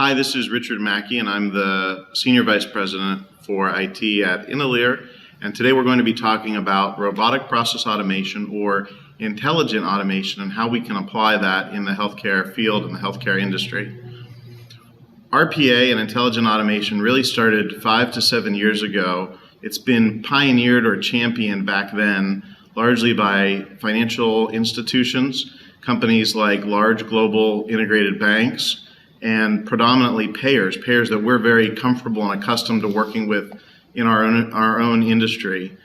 Hi, this is Richard Mackey, and I'm the Senior Vice President for IT at Intalere. And today we're going to be talking about robotic process automation or intelligent automation and how we can apply that in the healthcare field and the healthcare industry. RPA and intelligent automation really started 5 to 7 years ago. It's been pioneered or championed back then largely by financial institutions, companies like large global integrated banks, and predominantly payers that we're very comfortable and accustomed to working with in our own industry.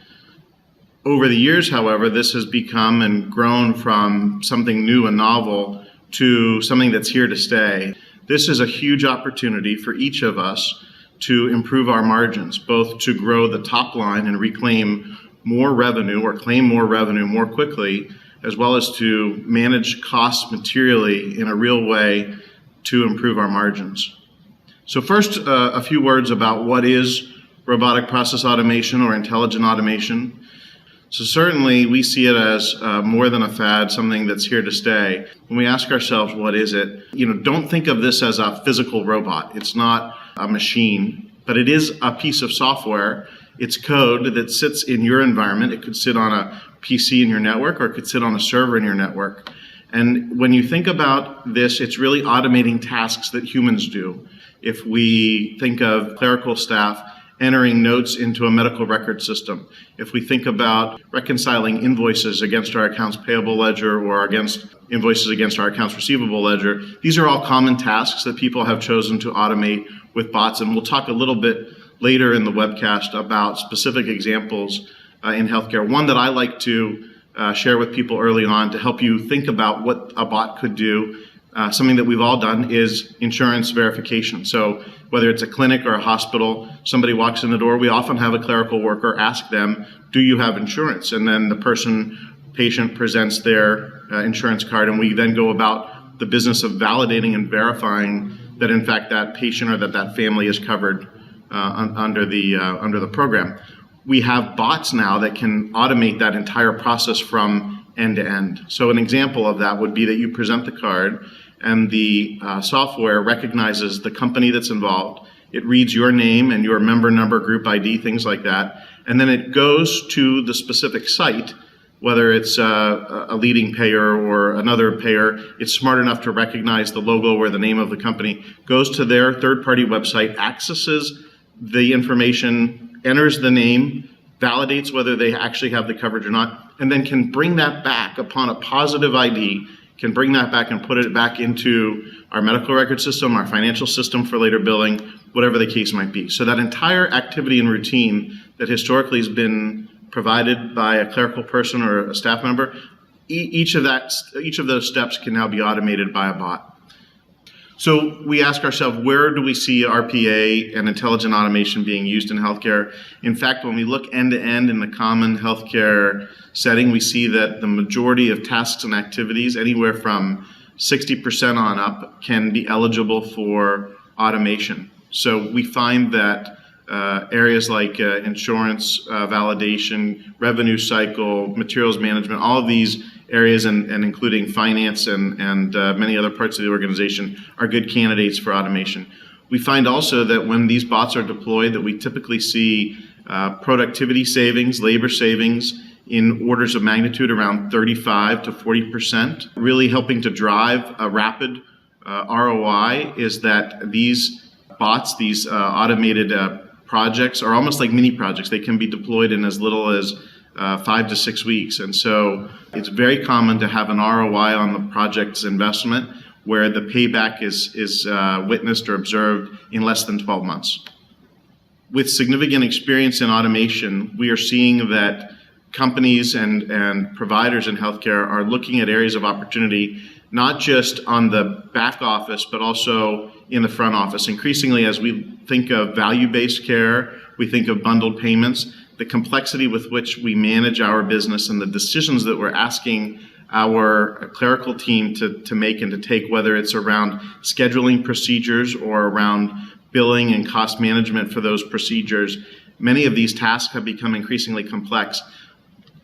Over the years, however, this has become and grown from something new and novel to something that's here to stay. This is a huge opportunity for each of us to improve our margins, both to grow the top line and reclaim more revenue or claim more revenue more quickly, as well as to manage costs materially in a real way to improve our margins. So first, a few words about what is robotic process automation or intelligent automation. So certainly we see it as more than a fad, something that's here to stay. When we ask ourselves, what is it? Don't think of this as a physical robot. It's not a machine, but it is a piece of software. It's code that sits in your environment. It could sit on a PC in your network, or it could sit on a server in your network. And when you think about this, it's really automating tasks that humans do. If we think of clerical staff entering notes into a medical record system, if we think about reconciling invoices against our accounts payable ledger or against invoices against our accounts receivable ledger, these are all common tasks that people have chosen to automate with bots. And we'll talk a little bit later in the webcast about specific examples in healthcare. One that I like to share with people early on to help you think about what a bot could do. Something that we've all done is insurance verification. So whether it's a clinic or a hospital, somebody walks in the door, we often have a clerical worker ask them, do you have insurance? And then the patient presents their insurance card, and we then go about the business of validating and verifying that in fact that patient or that family is covered under the program. We have bots now that can automate that entire process from end to end. So an example of that would be that you present the card and the software recognizes the company that's involved. It reads your name and your member number, group ID, things like that. And then it goes to the specific site, whether it's a leading payer or another payer. It's smart enough to recognize the logo or the name of the company, goes to their third-party website, accesses the information, enters the name, validates whether they actually have the coverage or not, and then can bring that back upon a positive ID, can bring that back and put it back into our medical record system, our financial system for later billing, whatever the case might be. So that entire activity and routine that historically has been provided by a clerical person or a staff member, each of those steps can now be automated by a bot. So we ask ourselves, where do we see RPA and intelligent automation being used in healthcare? In fact, when we look end to end in the common healthcare setting, we see that the majority of tasks and activities, anywhere from 60% on up, can be eligible for automation. So we find that areas like insurance validation, revenue cycle, materials management, all of these areas and including finance and many other parts of the organization are good candidates for automation. We find also that when these bots are deployed that we typically see productivity savings, labor savings in orders of magnitude around 35 to 40%. Really helping to drive a rapid ROI is that these bots, these automated projects are almost like mini projects. They can be deployed in as little as 5 to 6 weeks. And so it's very common to have an ROI on the project's investment where the payback is witnessed or observed in less than 12 months. With significant experience in automation, we are seeing that companies and providers in healthcare are looking at areas of opportunity, not just on the back office, but also in the front office. Increasingly, as we think of value-based care, we think of bundled payments, the complexity with which we manage our business and the decisions that we're asking our clerical team to make and to take, whether it's around scheduling procedures or around billing and cost management for those procedures. Many of these tasks have become increasingly complex.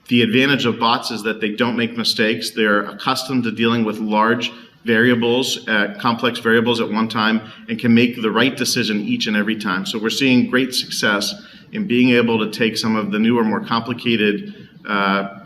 The advantage of bots is that they don't make mistakes. They're accustomed to dealing with large variables, complex variables at one time, and can make the right decision each and every time. So we're seeing great success in being able to take some of the newer, more complicated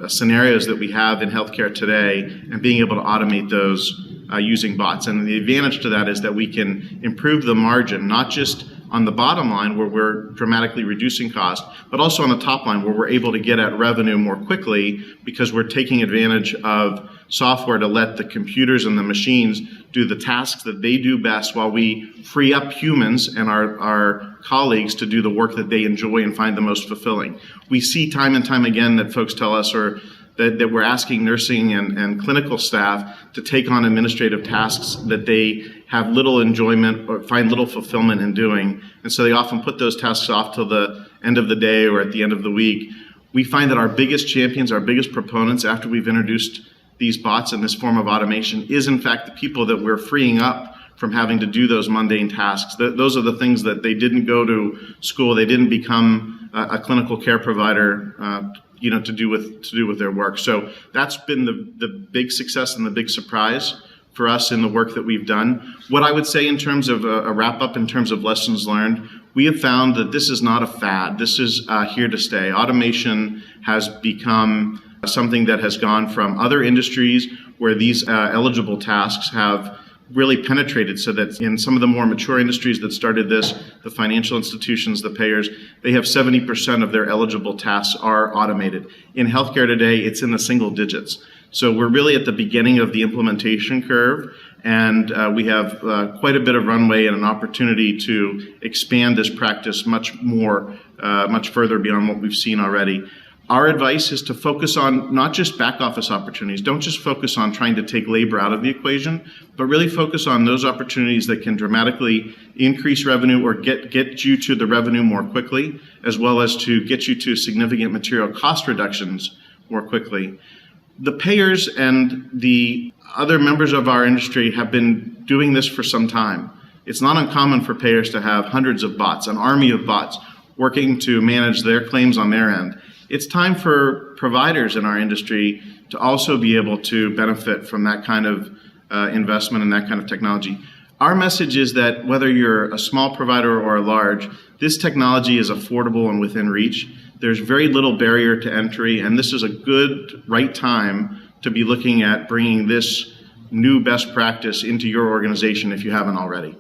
scenarios that we have in healthcare today and being able to automate those using bots. And the advantage to that is that we can improve the margin, not just on the bottom line where we're dramatically reducing cost, but also on the top line where we're able to get at revenue more quickly because we're taking advantage of software to let the computers and the machines do the tasks that they do best while we free up humans and our colleagues to do the work that they enjoy and find the most fulfilling. We see time and time again that folks tell us that we're asking nursing and clinical staff to take on administrative tasks that they have little enjoyment or find little fulfillment in doing. And so they often put those tasks off till the end of the day or at the end of the week. We find that our biggest champions, our biggest proponents after we've introduced these bots and this form of automation is in fact the people that we're freeing up from having to do those mundane tasks. Those are the things that they didn't go to school, they didn't become a clinical care provider to do with their work. So that's been the big success and the big surprise for us in the work that we've done. What I would say in terms of a wrap up in terms of lessons learned, we have found that this is not a fad. This is here to stay. Automation has become something that has gone from other industries where these eligible tasks have really penetrated, so that in some of the more mature industries that started this, the financial institutions, the payers, they have 70% of their eligible tasks are automated. In healthcare today, it's in the single digits. So we're really at the beginning of the implementation curve, and we have quite a bit of runway and an opportunity to expand this practice much further beyond what we've seen already. Our advice is to focus on not just back office opportunities. Don't just focus on trying to take labor out of the equation, but really focus on those opportunities that can dramatically increase revenue or get you to the revenue more quickly, as well as to get you to significant material cost reductions more quickly. The payers and the other members of our industry have been doing this for some time. It's not uncommon for payers to have hundreds of bots, an army of bots, working to manage their claims on their end. It's time for providers in our industry to also be able to benefit from that kind of investment and that kind of technology. Our message is that whether you're a small provider or a large, this technology is affordable and within reach. There's very little barrier to entry, and this is a good, right time to be looking at bringing this new best practice into your organization if you haven't already.